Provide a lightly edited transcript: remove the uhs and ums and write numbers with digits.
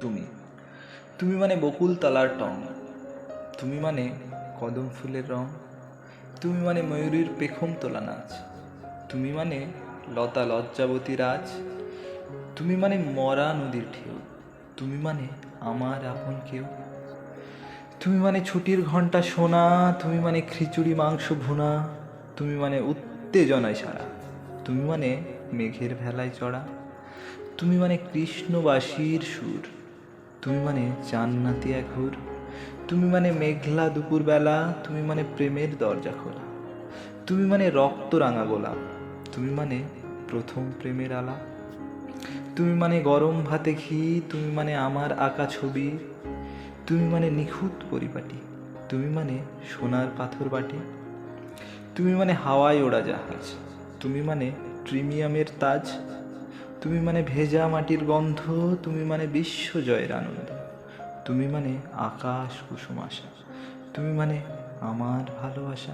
তুমি তুমি মানে বকুল তলার টং, তুমি মানে কদম ফুলের রং, তুমি মানে ময়ূরীর পেখম তোলা নাচ, তুমি মানে লতা লজ্জাবতী রাজ, তুমি মানে মরা নদীর ঢেউ, তুমি মানে আমার আপন কেউ, তুমি মানে ছুটির ঘন্টা শোনা, তুমি মানে খিচুড়ি মাংস ভুনা, তুমি মানে উত্তেজনায় সারা, তুমি মানে মেঘের ভেলায় চড়া, তুমি মানে কৃষ্ণবাসীর সুর, তুমি মানে জান্নাতি এক হুর, তুমি মানে মেঘলা দুপুরবেলা, তুমি মানে প্রেমের দরজা খোলা, তুমি মানে রক্ত রাঙা গোলাপ, তুমি মানে প্রথম প্রেমের আলাপ, তুমি মানে গরম ভাতে ঘি, তুমি মানে আমার আঁকা ছবি, তুমি মানে নিখুঁত পরিপাটি, তুমি মানে সোনার পাথর বাটি, তুমি মানে হাওয়ায় ওড়া জাহাজ, তুমি মানে প্রিমিয়ামের তাজ, তুমি মানে ভেজা মাটির গন্ধ, তুমি মানে বিশ্বজয়ের আনন্দ, তুমি মানে আকাশ কুসুম আশা, তুমি মানে আমার ভালোবাসা।